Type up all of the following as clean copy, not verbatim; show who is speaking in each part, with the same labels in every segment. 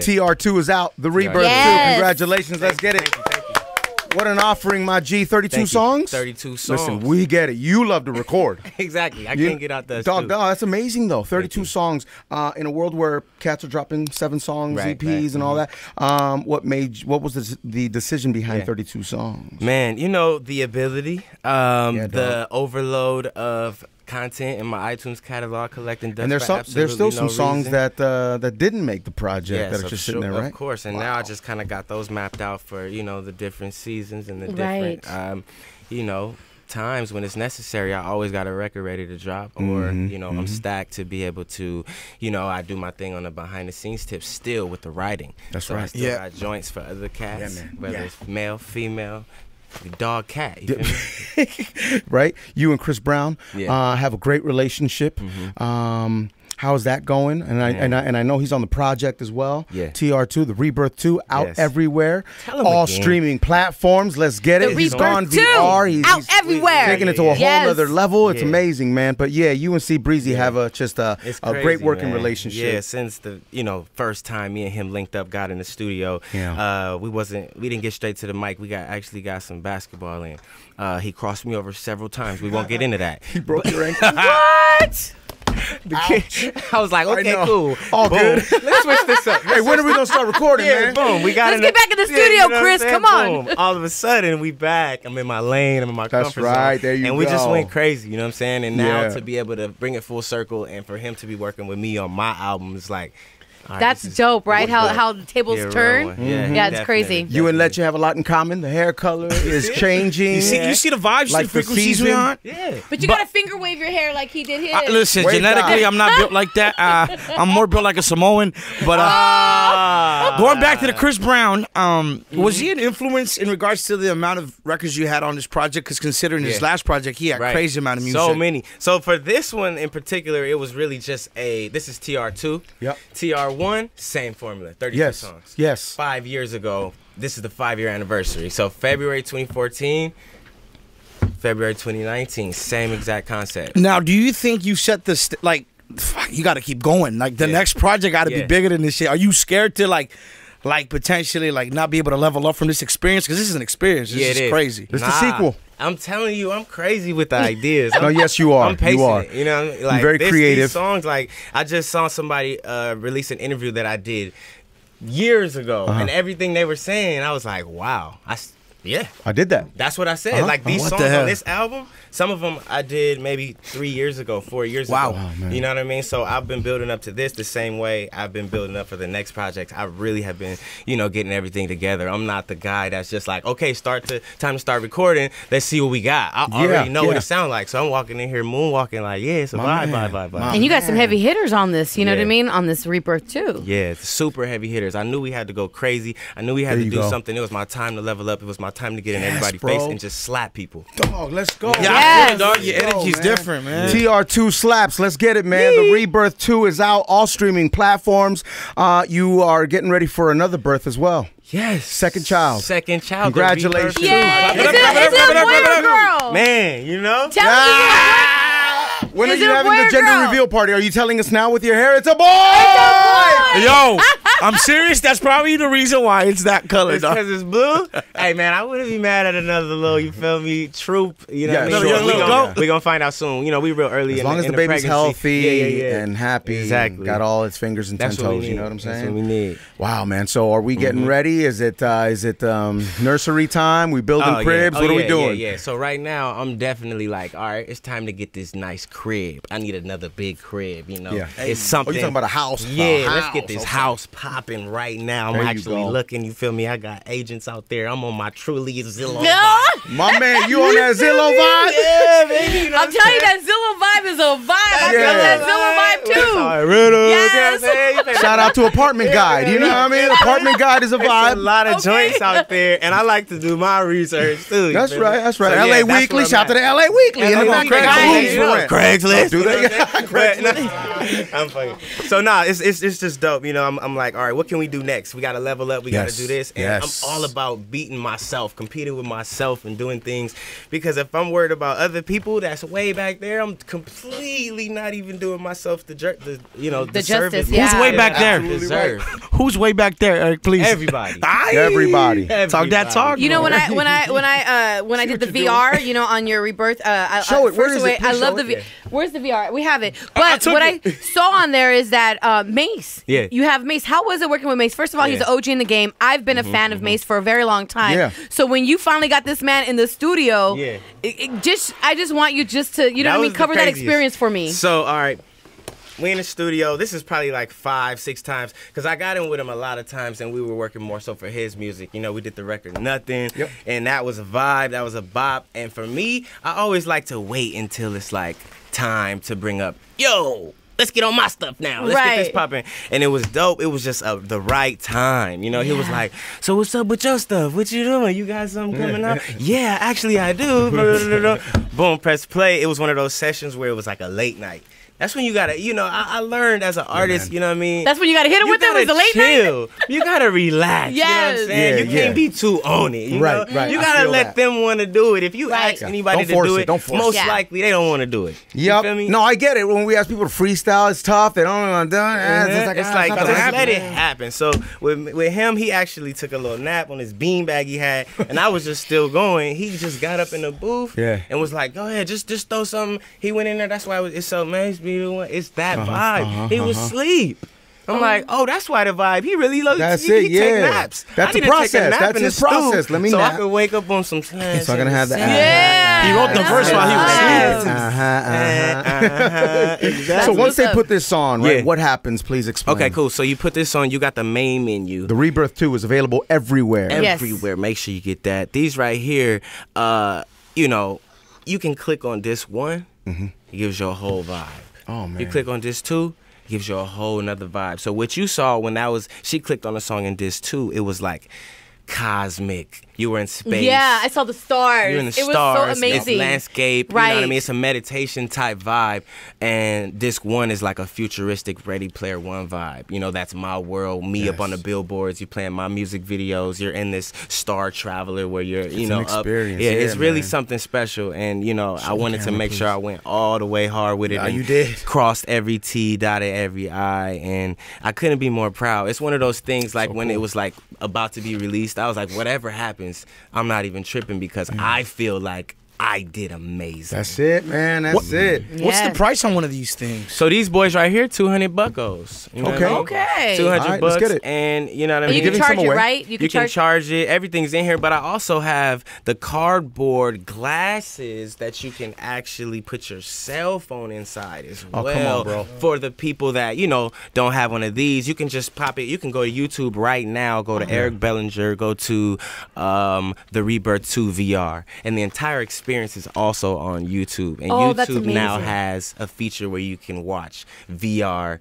Speaker 1: TR2 is out. The Rebirth 2. Congratulations. Let's get it. What an offering, my G. 32 songs?
Speaker 2: 32 songs.
Speaker 1: Listen, we get it. You love to record.
Speaker 2: Exactly. I can't get out that
Speaker 1: dog, that's amazing, though. 32 songs. In a world where cats are dropping 7 songs, EPs, and all that. What was the decision behind 32 songs?
Speaker 2: Man, you know, the ability, the overload of content in my iTunes catalog collecting dust.
Speaker 1: And there's still some songs that didn't make the project that are just sitting there, right?
Speaker 2: Of course, and now I just kind of got those mapped out for, you know, the different seasons and the different, you know, times when it's necessary. I always got a record ready to drop, or you know, I'm stacked to be able to, you know, I do my thing on the behind the scenes tip still with the writing.
Speaker 1: That's
Speaker 2: so
Speaker 1: right.
Speaker 2: I still got joints for other cats, whether it's male, female. Dog, cat, you feel me?
Speaker 1: Right? You and Chris Brown have a great relationship. How is that going? And I know he's on the project as well. TR2, the Rebirth 2, out everywhere. All streaming platforms. Let's get it. He's gone VR. He's
Speaker 3: out everywhere.
Speaker 1: Taking it to a whole other level. It's amazing, man. But yeah, you and C Breezy have a great working relationship.
Speaker 2: Yeah, since the first time me and him linked up, got in the studio. We didn't get straight to the mic. We actually got some basketball in. He crossed me over several times. We won't get into that.
Speaker 1: He broke your ankle.
Speaker 3: What?
Speaker 2: I was like, okay, cool.
Speaker 1: All good.
Speaker 2: Let's switch this up.
Speaker 1: Hey, when are we going to start recording, man?
Speaker 2: Boom. We got
Speaker 3: Let's get back in the studio,
Speaker 2: you know
Speaker 3: Chris. Come on.
Speaker 2: Boom. All of a sudden, we back. I'm in my lane. I'm in my comfort zone.
Speaker 1: That's right. There you go.
Speaker 2: And we just went crazy, you know what I'm saying? And now to be able to bring it full circle and for him to be working with me on my album is like,
Speaker 3: that's dope, right? How the tables turn. Yeah, it's crazy.
Speaker 1: You and Letcha have a lot in common. The hair color is changing.
Speaker 4: You see the vibes, like the frequencies we on.
Speaker 2: Yeah.
Speaker 3: But you gotta finger wave your hair like he did his.
Speaker 4: Listen, genetically, I'm not built like that. I'm more built like a Samoan. But going back to the Chris Brown, was he an influence in regards to the amount of records you had on this project? Because considering his last project, he had crazy amount of music.
Speaker 2: So many. So for this one in particular, it was really just this is TR2.
Speaker 1: Yep.
Speaker 2: TR1, same formula, 32 songs.
Speaker 1: Yes.
Speaker 2: 5 years ago, this is the 5-year anniversary. So February 2014, February 2019, same exact concept.
Speaker 4: Now, do you think you set the you got to keep going? Like the next project got to be bigger than this shit. Are you scared to like potentially not be able to level up from this experience? Because this is an experience. This is crazy.
Speaker 1: It's the sequel.
Speaker 2: I'm telling you, I'm crazy with the ideas.
Speaker 1: No, yes, you are.
Speaker 2: I'm patient.
Speaker 1: You are.
Speaker 2: You know, like
Speaker 1: very creative.
Speaker 2: These songs, like I just saw somebody release an interview that I did years ago, and everything they were saying, I was like, wow.
Speaker 1: I did that.
Speaker 2: That's what I said. Like these songs on this album, some of them I did maybe 3 years ago, 4 years ago.
Speaker 1: Wow, man.
Speaker 2: You know what I mean? So I've been building up to this the same way I've been building up for the next project. I really have been, getting everything together. I'm not the guy that's just like, okay, time to start recording. Let's see what we got. I already know what it sounds like. So I'm walking in here moonwalking like, it's a vibe.
Speaker 3: And you got some heavy hitters on this, you know what I mean? On this Rebirth too.
Speaker 2: Yeah, it's super heavy hitters. I knew we had to go crazy. I knew we had to do something. It was my time to level up. It was my time to get in everybody's face and just slap people.
Speaker 1: Dog, let's go.
Speaker 3: Yes.
Speaker 4: Dog, your energy's different, man.
Speaker 1: TR2 slaps. Let's get it, man. The Rebirth 2 is out, all streaming platforms. You are getting ready for another birth as well.
Speaker 2: Yes.
Speaker 1: Second child.
Speaker 2: Congratulations.
Speaker 3: Yeah. Is it a boy or a girl?
Speaker 2: Man,
Speaker 3: Tell me.
Speaker 1: When are you having the gender reveal party? Are you telling us now with your hair? It's a boy!
Speaker 4: Yo, I'm serious. That's probably the reason why it's that color.
Speaker 2: It's because it's blue? Hey, man, I wouldn't be mad at another little, you feel me, troop. You know what I mean? We're going to find out soon. We real early
Speaker 1: as long as the baby's healthy and happy.
Speaker 2: Exactly.
Speaker 1: Got all its fingers and 10 toes. You know what I'm saying?
Speaker 2: That's what we need.
Speaker 1: Wow, man. So are we getting ready? Is it nursery time? We building cribs? What are we doing?
Speaker 2: Yeah. So right now, I'm definitely like, all right, it's time to get this nice crib. I need another big crib, It's something.
Speaker 1: Oh, you talking about a house?
Speaker 2: Yeah, let's get this house popping right now. I'm actually looking, you feel me? I got agents out there. I'm on my truly Zillow vibe.
Speaker 1: My man, you on that Zillow vibe?
Speaker 2: Yeah, baby.
Speaker 3: I'm telling you, that Zillow vibe is a vibe. I feel that Zillow vibe too.
Speaker 2: Yes.
Speaker 1: Shout out to Apartment Guide. You know what I mean? Apartment Guide is a vibe.
Speaker 2: There's a lot of joints out there, and I like to do my research too.
Speaker 1: That's right. That's right.
Speaker 2: So,
Speaker 1: LA Weekly. Shout out to the LA Weekly. In the background.
Speaker 2: Craigslist.
Speaker 1: Do they?
Speaker 2: I'm fucking. So it's just dope. I'm like like, all right, what can we do next? We got to level up. We got to do this. And
Speaker 1: Yes.
Speaker 2: I'm all about beating myself, competing with myself, and doing things. Because if I'm worried about other people that's way back there, I'm completely not even doing myself the
Speaker 3: justice.
Speaker 4: Who's way back there?
Speaker 2: Deserve.
Speaker 4: Who's way back there, Eric? Please.
Speaker 2: Everybody.
Speaker 1: Everybody.
Speaker 4: Talk that talk.
Speaker 3: You know, when I did the VR, you know, on your Rebirth,
Speaker 1: Show it. Where is it?
Speaker 3: I
Speaker 1: Please
Speaker 3: love
Speaker 1: show
Speaker 3: the
Speaker 1: it.
Speaker 3: Where's the VR? We have it. But what I saw on there is that Mace.
Speaker 2: Yeah.
Speaker 3: You have Mace. How was it working with Mace? First of all, he's an OG in the game. I've been a fan of Mace for a very long time.
Speaker 1: Yeah.
Speaker 3: So when you finally got this man in the studio,
Speaker 2: Yeah.
Speaker 3: I just want you just to, you know what I mean, cover that experience for me.
Speaker 2: So, all right. We in the studio. This is probably like 5, 6 times because I got in with him a lot of times, and we were working more so for his music. You know, we did the record Nothing, and that was a vibe. That was a bop. And for me, I always like to wait until it's like time to bring up, yo, let's get on my stuff now. Let's get this popping. And it was dope. It was just the right time. You know, he was like, so what's up with your stuff? What you doing? You got something coming up? Yeah, actually I do. Boom, press play. It was one of those sessions where it was like a late night. That's when you gotta, you know, I learned as an artist, you know what I mean?
Speaker 3: That's when you gotta hit him with it. It's a late
Speaker 2: chill. You gotta relax.
Speaker 3: Yes.
Speaker 2: You know what I'm saying? You can't be too on it. You know?
Speaker 1: Right.
Speaker 2: You gotta let them want to do it. If you ask anybody to do it, most likely they don't want to do it.
Speaker 1: Yep.
Speaker 2: You feel me?
Speaker 1: No, I get it. When we ask people to freestyle, it's tough. They don't want to do it.
Speaker 2: It's like just let it happen. So with him, he actually took a little nap on his beanbag he had, and I was just still going. He just got up in the booth and was like, "Go ahead, just throw something." He went in there. That's why it's so nice. It's that vibe. He was asleep. I'm like, oh, that's why the vibe. He really loves.
Speaker 1: That's
Speaker 2: he
Speaker 1: it.
Speaker 2: Take
Speaker 1: Yeah.
Speaker 2: naps.
Speaker 1: That's the process. That's his process. Let me
Speaker 2: so
Speaker 1: nap.
Speaker 2: I could wake up on some. So
Speaker 1: I'm gonna have the.
Speaker 3: Yeah.
Speaker 4: He wrote the verse while he was
Speaker 2: sleeping.
Speaker 1: So once they put this on, right? What happens? Please explain.
Speaker 2: Okay, cool. So you put this on. You got the main menu.
Speaker 1: The Rebirth 2 is available everywhere.
Speaker 2: Everywhere. Make sure you get that. These right here, you know, you can click on this one. It gives you a whole vibe.
Speaker 1: Oh man.
Speaker 2: You click on this 2, it gives you a whole nother vibe. So what you saw when she clicked on the song in this 2, it was like cosmic. You were in space.
Speaker 3: Yeah, I saw the stars.
Speaker 2: You're in the
Speaker 3: stars.
Speaker 2: stars.
Speaker 3: Was so amazing.
Speaker 2: It's landscape. You know what I mean? It's a meditation type vibe. And disc 1 is like a futuristic Ready Player One vibe. You know, that's my world. Me up on the billboards. You playing my music videos. You're in this Star Traveler where you're, you know, up.
Speaker 1: Yeah,
Speaker 2: it's really something special. And, you know, I wanted to make sure I went all the way hard with it.
Speaker 1: Yeah, you did.
Speaker 2: Crossed every T, dotted every I. And I couldn't be more proud. It's one of those things like when it was like about to be released, I was like, whatever happens, I'm not even tripping because I feel like I did amazing.
Speaker 1: That's it, man. That's it.
Speaker 4: What's the price on one of these things?
Speaker 2: So these boys right here, 200 buckos. You know what I mean?
Speaker 3: Okay.
Speaker 2: 200
Speaker 1: All right,
Speaker 2: bucks.
Speaker 1: let's get it.
Speaker 2: And you know what I mean?
Speaker 3: You can charge it, right?
Speaker 2: You can charge it. Everything's in here. But I also have the cardboard glasses that you can actually put your cell phone inside as well.
Speaker 1: Come on, bro.
Speaker 2: For the people that, you know, don't have one of these, you can just pop it. You can go to YouTube right now. Go to Eric Bellinger. Go to the Rebirth 2 VR. And the entire experience is also on YouTube. And YouTube now has a feature where you can watch VR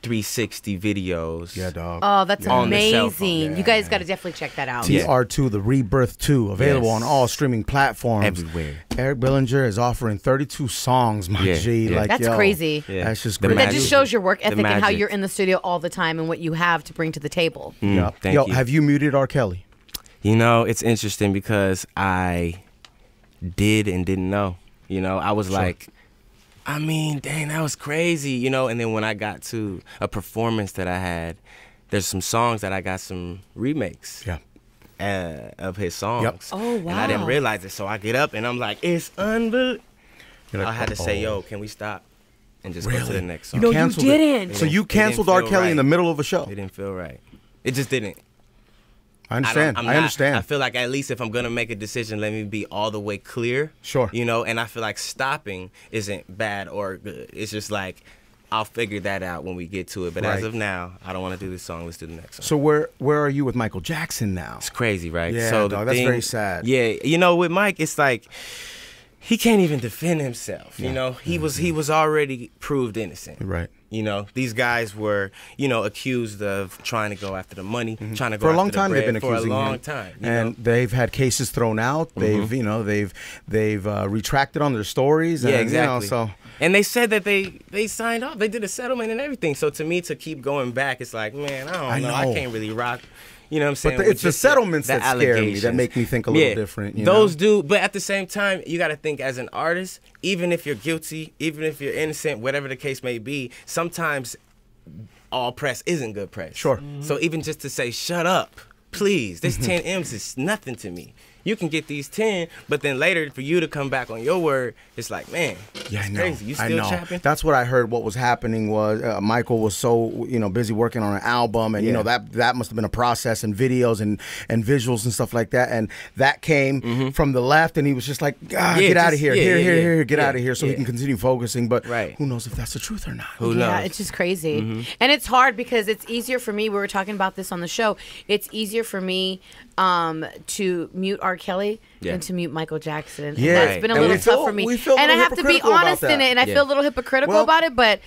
Speaker 2: 360 videos.
Speaker 1: Yeah, dog.
Speaker 3: Oh, that's amazing.
Speaker 1: Yeah.
Speaker 3: You guys got to definitely check that out.
Speaker 1: TR2, the Rebirth 2, available on all streaming platforms.
Speaker 2: Everywhere.
Speaker 1: Eric Bellinger is offering 32 songs, my G. Like,
Speaker 3: that's crazy.
Speaker 1: That's just great.
Speaker 3: That just shows your work ethic and how you're in the studio all the time and what you have to bring to the table.
Speaker 2: Thank you.
Speaker 1: Have you muted R. Kelly?
Speaker 2: You know, it's interesting because I did and didn't know. You know, I was like, I mean, dang, that was crazy, you know. And then when I got to a performance that I had, there's some songs that I got some remakes of his songs.
Speaker 3: Oh, wow.
Speaker 2: And I didn't realize it. So I get up and I'm like, it's unbelievable.
Speaker 1: Like,
Speaker 2: I had to say, yo, can we stop and just go to the next song?
Speaker 3: No, you didn't.
Speaker 1: So you canceled R. Kelly in the middle of a show?
Speaker 2: It didn't feel right. It just didn't.
Speaker 1: I understand. I understand.
Speaker 2: I feel like at least if I'm gonna make a decision, let me be all the way clear.
Speaker 1: Sure.
Speaker 2: You know, and I feel like stopping isn't bad or good. It's just like I'll figure that out when we get to it. But as of now, I don't want to do this song. Let's do the next song.
Speaker 1: So where are you with Michael Jackson now?
Speaker 2: It's crazy, right?
Speaker 1: Yeah,
Speaker 2: so
Speaker 1: dog, that's very sad.
Speaker 2: Yeah, you know, with Mike, it's like he can't even defend himself. You know, he was already proved innocent.
Speaker 1: Right.
Speaker 2: You know, these guys were, you know, accused of trying to go after the money, trying to go
Speaker 1: for a long
Speaker 2: after
Speaker 1: time.
Speaker 2: the
Speaker 1: They've
Speaker 2: bread,
Speaker 1: been
Speaker 2: for
Speaker 1: accusing
Speaker 2: a long
Speaker 1: him.
Speaker 2: time,
Speaker 1: and they've had cases thrown out. They've, you know, they've retracted on their stories. And,
Speaker 2: yeah, exactly.
Speaker 1: You know, so.
Speaker 2: And they said that they signed off. They did a settlement and everything. So to me, to keep going back, it's like, man, I don't know. I can't really rock. You know what I'm saying?
Speaker 1: But it's the settlements that scare me, that make me think a little different. You
Speaker 2: those
Speaker 1: know?
Speaker 2: do. But at the same time, you got to think as an artist, even if you're guilty, even if you're innocent, whatever the case may be, sometimes all press isn't good press.
Speaker 1: Sure.
Speaker 2: So even just to say, shut up, please, this 10 M's is nothing to me. You can get these 10, but then later for you to come back on your word, it's like, man,
Speaker 1: yeah,
Speaker 2: it's crazy. You still trapping?
Speaker 1: That's what I heard. What was happening was Michael was so, you know, busy working on an album, and you know that must have been a process, and videos and visuals and stuff like that, and that came from the left, and he was just like, get out of here, get out of here, so he can continue focusing. But who knows if that's the truth or not?
Speaker 2: Who knows?
Speaker 3: Yeah, it's just crazy, and it's hard because it's easier for me. We were talking about this on the show. It's easier for me to mute R. Kelly than to mute Michael Jackson.
Speaker 1: Yeah,
Speaker 3: and that's been a little tough for me.
Speaker 1: And
Speaker 3: I have to be honest in it, and I feel a little hypocritical about it, but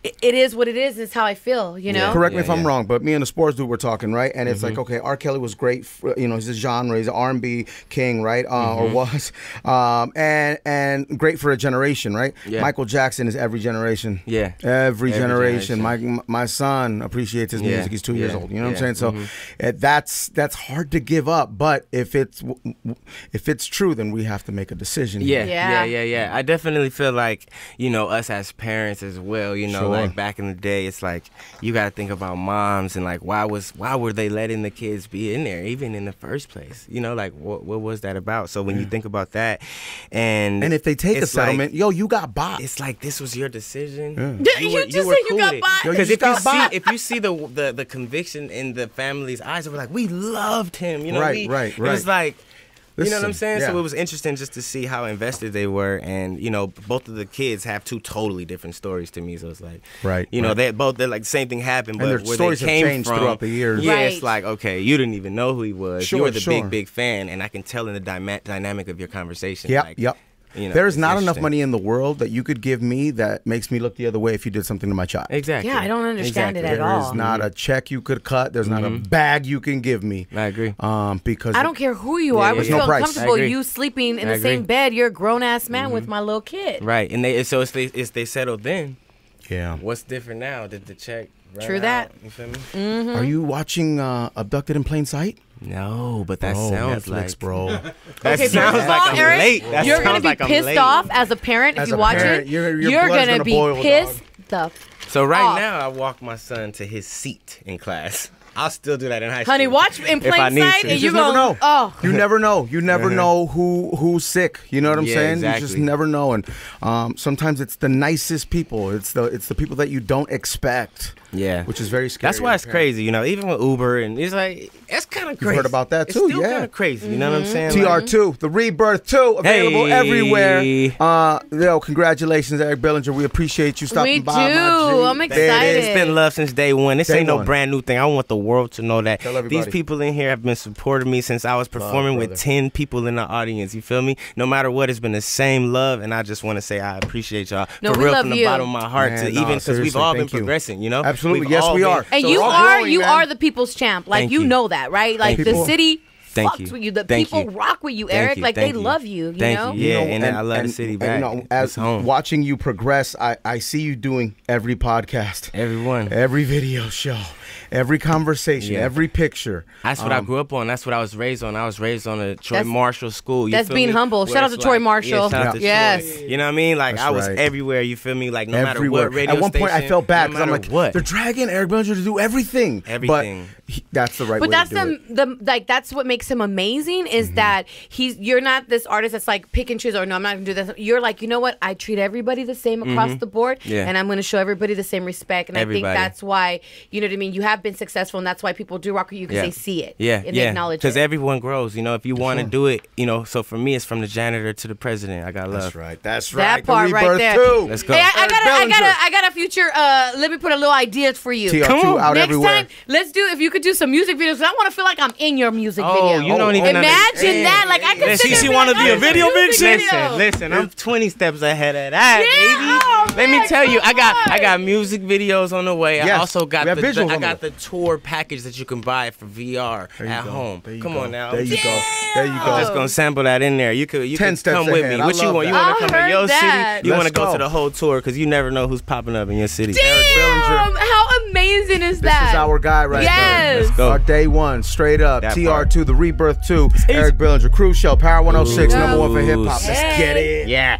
Speaker 3: it is what it is. It's how I feel, you know?
Speaker 1: Correct me if I'm wrong, but me and the sports dude were talking, right? And it's like, okay, R. Kelly was great, you know, he's a genre, he's an R&B king, right? Or was. And great for a generation, right? Yeah. Michael Jackson is every generation. Yeah. Every generation. My son appreciates his music. He's 2 years old. You know what I'm saying? So that's hard to give up. But if it's true, then we have to make a decision.
Speaker 2: Yeah. I definitely feel like, you know, us as parents as well, you know, like back in the day, it's like you got to think about moms and like why were they letting the kids be in there even in the first place? You know, like what was that about? So when you think about that, and
Speaker 1: if they take a settlement,
Speaker 2: like,
Speaker 1: you got bought.
Speaker 2: It's like this was your decision.
Speaker 3: You just said you got bought.
Speaker 2: Because if you see the conviction in the family's eyes, they were like, we loved him. You know,
Speaker 1: right.
Speaker 2: It was like. You know what I'm saying?
Speaker 1: Yeah.
Speaker 2: So it was interesting just to see how invested they were, and you know, both of the kids have two totally different stories to me. So it's like, you know, they're like the same thing happened, but
Speaker 1: and their
Speaker 2: where
Speaker 1: stories
Speaker 2: they came
Speaker 1: have changed
Speaker 2: from,
Speaker 1: throughout the years.
Speaker 2: Yeah, it's like, okay, you didn't even know who he was. You were the big fan, and I can tell in the dynamic of your conversation.
Speaker 1: Yep. You know, there's not enough money in the world that you could give me that makes me look the other way if you did something to my child.
Speaker 2: Exactly.
Speaker 3: Yeah, I don't understand it at all.
Speaker 1: There's not a check you could cut. There's not a bag you can give me.
Speaker 2: I agree.
Speaker 1: Because
Speaker 3: I don't care who you are. I would feel uncomfortable you sleeping in the same bed. You're a grown ass man with my little kid.
Speaker 2: Right, and they settled then.
Speaker 1: Yeah.
Speaker 2: What's different now? Did the check?
Speaker 3: True that.
Speaker 2: You feel me?
Speaker 1: Are you watching Abducted in Plain Sight?
Speaker 2: No, but that sounds
Speaker 1: Netflix,
Speaker 2: like
Speaker 1: bro.
Speaker 2: That sounds like I'm late. That
Speaker 3: You're gonna be
Speaker 2: like
Speaker 3: pissed off as a parent if you watch it. You're gonna be pissed the.
Speaker 2: So right now, I walk my son to his seat in class. I'll still do that in high school.
Speaker 3: Honey, watch in plain sight, and you
Speaker 1: never know.
Speaker 3: Oh,
Speaker 1: you never know. You never know who's sick. You know what I'm saying?
Speaker 2: Exactly.
Speaker 1: You just never know. And sometimes it's the nicest people. It's the people that you don't expect.
Speaker 2: Yeah,
Speaker 1: which is very scary.
Speaker 2: That's why it's crazy, you know. Even with Uber, and it's like that's kind of crazy.
Speaker 1: You've heard about that too,
Speaker 2: it's still kind of crazy. You know what I'm saying?
Speaker 1: TR2, the Rebirth 2, available everywhere. Congratulations, Eric Bellinger. We appreciate you stopping by.
Speaker 3: We do. I'm excited.
Speaker 2: It's been love since day one. This ain't no brand new thing. I want the world to know that these people in here have been supporting me since I was performing with 10 people in the audience. You feel me? No matter what, it's been the same love, and I just want to say I appreciate y'all for real from the bottom of my heart. Even because we've all been progressing. You know.
Speaker 1: Absolutely, yes, we are.
Speaker 3: And so you are the people's champ. Like, you know that, right? Like, the city fucks with you. The people rock with you, Eric. Like, they love you, you know?
Speaker 2: Yeah, and I love the city back.
Speaker 1: And, as watching you progress, I see you doing every podcast. Every video show. Every conversation, every picture.
Speaker 2: That's what I grew up on. That's what I was raised on. I was raised on a Troy Marshall school.
Speaker 3: That's being humble. Shout out to Troy Marshall.
Speaker 2: Yes. You know what I mean? Like, I was everywhere. You feel me? Like, no matter what radio station.
Speaker 1: At one point, I felt bad because I'm like, they're dragging Eric Bellinger to do everything.
Speaker 2: Everything.
Speaker 1: But that's the right way to do
Speaker 3: it. That's what makes him amazing is that you're not this artist that's like pick and choose, or no, I'm not going to do this. You're like, you know what? I treat everybody the same across the board, and I'm going to show everybody the same respect. And I think that's why, you know what I mean? You have been successful, and that's why people do rock with you because they see it. And they acknowledge it.
Speaker 2: Because everyone grows, you know, if you want to do it, you know, so for me, it's from the janitor to the president. I got love.
Speaker 1: That's right.
Speaker 3: That part right there.
Speaker 2: Let's go.
Speaker 3: Hey, I got a future, let me put a little idea for you.
Speaker 1: Come on. Out
Speaker 3: Next
Speaker 1: everywhere.
Speaker 3: time, let's do, if you could do some music videos, I want to feel like I'm in your music video. video.
Speaker 2: You don't even
Speaker 3: imagine that. Like I could.
Speaker 4: CeCe want to be a video vixen.
Speaker 2: Listen. I'm 20 steps ahead of that, baby. Let me tell you, I got music videos on the way. Yes. I also got the tour package that you can buy for VR at home. Come on now.
Speaker 1: There you go.
Speaker 2: I'm just gonna sample that in there. You could come with me. What you want? You want to come to your city? You want to go to the whole tour because you never know who's popping up in your city.
Speaker 3: Damn! How amazing is that?
Speaker 1: This is our guy right there.
Speaker 2: Let's go.
Speaker 1: Our day one, straight up. TR2, the Rebirth 2, Eric Bellinger, Cruz Show, Power 106, #1 for hip hop. Let's get it.
Speaker 2: Yeah.